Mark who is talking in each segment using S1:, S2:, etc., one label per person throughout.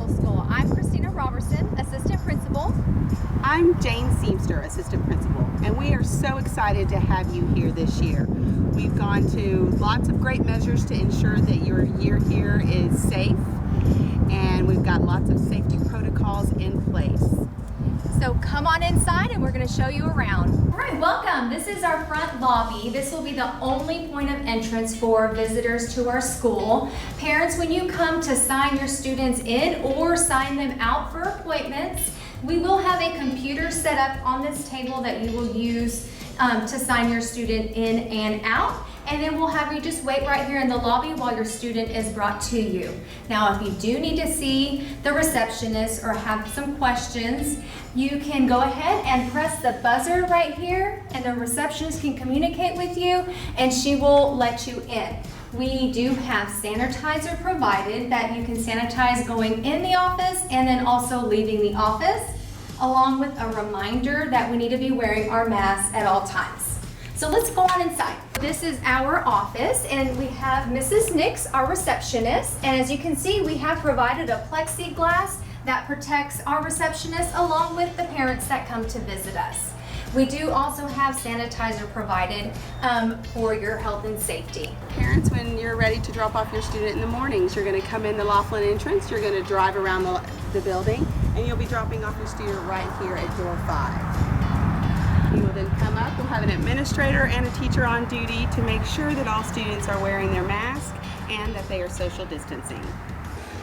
S1: Middle School. I'm Christina Roberson, Assistant Principal.
S2: I'm Jane Seamster, Assistant Principal, and we are so excited to have you here this year. We've gone to lots of great measures to ensure that your year here is safe, and we've got lots of safety protocols in place.
S1: So come on inside and we're going to show you around. All right, welcome. This is our front lobby. This will be the only point of entrance for visitors to our school. Parents, when you come to sign your students in or sign them out for appointments, we will have a computer set up on this table that you will use to sign your student in and out. And then we'll have you just wait right here in the lobby while your student is brought to you. Now, if you do need to see the receptionist or have some questions, you can go ahead and press the buzzer right here, and the receptionist can communicate with you and she will let you in. We do have sanitizer provided that you can sanitize going in the office and then also leaving the office, along with a reminder that we need to be wearing our masks at all times. So let's go on inside. This is our office, and we have Mrs. Nix, our receptionist. And as you can see, we have provided a plexiglass that protects our receptionist along with the parents that come to visit us. We do also have sanitizer provided for your health and safety.
S2: Parents, when you're ready to drop off your student in the mornings, you're going to come in the Loflin entrance, you're going to drive around the building, and you'll be dropping off your student right here at door 5. You will then come up, we'll have an administrator and a teacher on duty to make sure that all students are wearing their mask and that they are social distancing.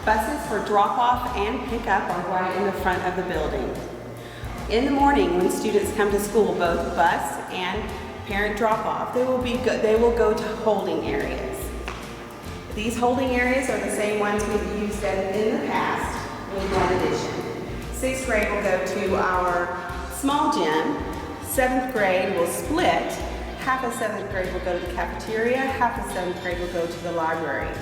S2: Buses for drop-off and pick-up are right in the front of the building. In the morning, when students come to school, both bus and parent drop-off, they will go to holding areas. These holding areas are the same ones we've used in the past with one addition. 6th grade will go to our small gym. 7th grade will split. Half of 7th grade will go to the cafeteria, half of 7th grade will go to the library.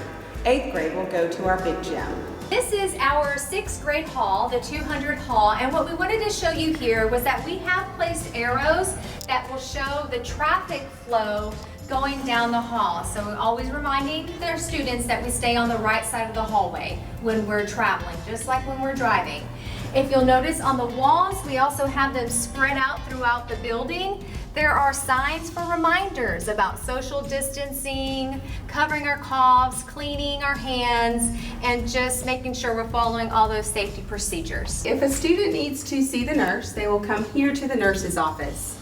S2: 8th grade will go to our big gym.
S1: This is our 6th grade hall, the 200 hall, and what we wanted to show you here was that we have placed arrows that will show the traffic flow going down the hall. So we're always reminding their students that we stay on the right side of the hallway when we're traveling, just like when we're driving. If you'll notice on the walls, we also have them spread out throughout the building. There are signs for reminders about social distancing, covering our coughs, cleaning our hands, and just making sure we're following all those safety procedures.
S2: If a student needs to see the nurse, they will come here to the nurse's office.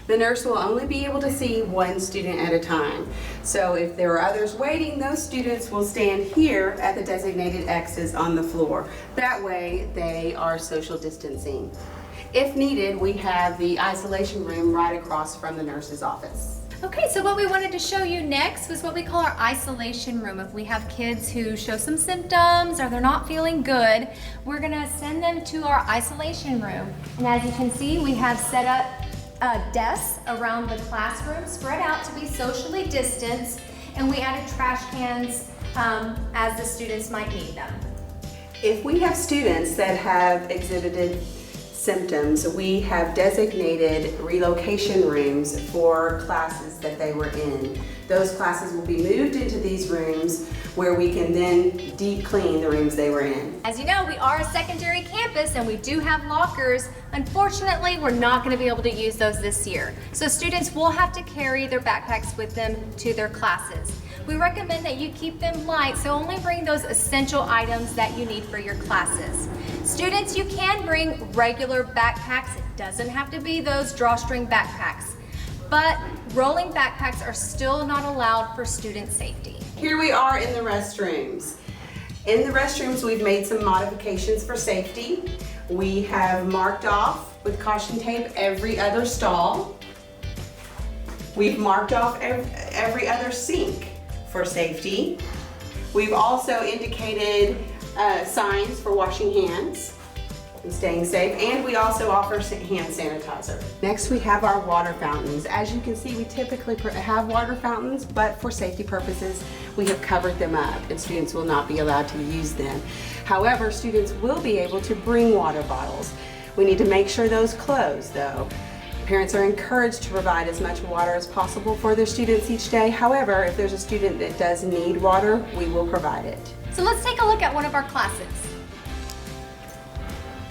S2: The nurse will only be able to see one student at a time. So if there are others waiting, those students will stand here at the designated X's on the floor. That way they are social distancing. If needed, we have the isolation room right across from the nurse's office.
S1: Okay, so what we wanted to show you next was what we call our isolation room. If we have kids who show some symptoms or they're not feeling good, we're gonna send them to our isolation room. And as you can see, we have set up desks around the classroom, spread out to be socially distanced, and we added trash cans as the students might need them.
S2: If we have students that have exhibited symptoms, we have designated relocation rooms for classes that they were in. Those classes will be moved into these rooms where we can then deep clean the rooms they were in.
S1: As you know, we are a secondary campus and we do have lockers. Unfortunately, we're not going to be able to use those this year. So students will have to carry their backpacks with them to their classes. We recommend that you keep them light, so only bring those essential items that you need for your classes. Students, you can bring regular backpacks. It doesn't have to be those drawstring backpacks, but rolling backpacks are still not allowed for student safety.
S2: Here we are in the restrooms. In the restrooms, we've made some modifications for safety. We have marked off with caution tape every other stall. We've marked off every other sink for safety. We've also indicated signs for washing hands and staying safe, and we also offer hand sanitizer. Next, we have our water fountains. As you can see, we typically have water fountains, but for safety purposes, we have covered them up and students will not be allowed to use them. However, students will be able to bring water bottles. We need to make sure those close though. Parents are encouraged to provide as much water as possible for their students each day. However, if there's a student that does need water, we will provide it.
S1: So let's take a look at one of our classes.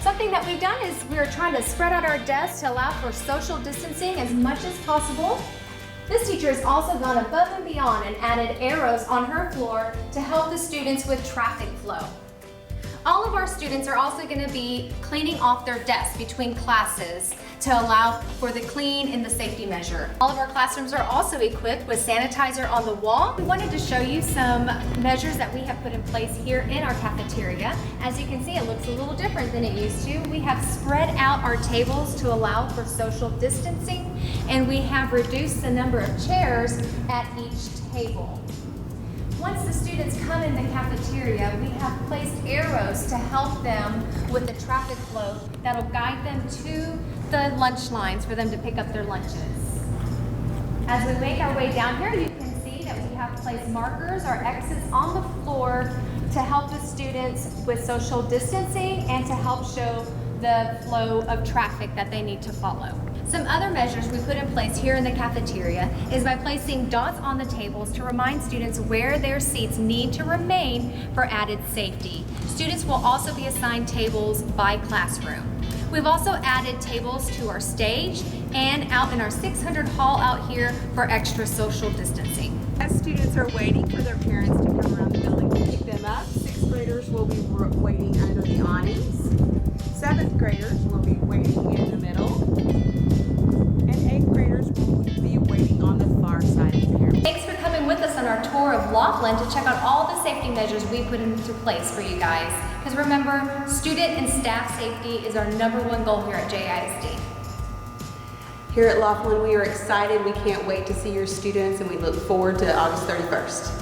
S1: Something that we've done is we're trying to spread out our desks to allow for social distancing as much as possible. This teacher has also gone above and beyond and added arrows on her floor to help the students with traffic flow. All of our students are also going to be cleaning off their desks between classes to allow for the clean and the safety measure. All of our classrooms are also equipped with sanitizer on the wall. We wanted to show you some measures that we have put in place here in our cafeteria. As you can see, it looks a little different than it used to. We have spread out our tables to allow for social distancing, and we have reduced the number of chairs at each table. Once the students come in the cafeteria, we have placed arrows to help them with the traffic flow that'll guide them to the lunch lines for them to pick up their lunches. As we make our way down here, you can see that we have placed markers or X's on the floor to help the students with social distancing and to help show the flow of traffic that they need to follow. Some other measures we put in place here in the cafeteria is by placing dots on the tables to remind students where their seats need to remain for added safety. Students will also be assigned tables by classroom. We've also added tables to our stage and out in our 600 hall out here for extra social distancing.
S2: As students are waiting for their parents to come around the building to pick them up, 6th graders will be waiting under the awnings. 7th graders will be waiting in the middle. And 8th graders will be waiting on the far side of the pyramid.
S1: Thanks for coming with us on our tour of Loflin to check out all the safety measures we put into place for you guys. Because remember, student and staff safety is our #1 goal here at JISD.
S2: Here at Loflin, we are excited. We can't wait to see your students, and we look forward to August 31st.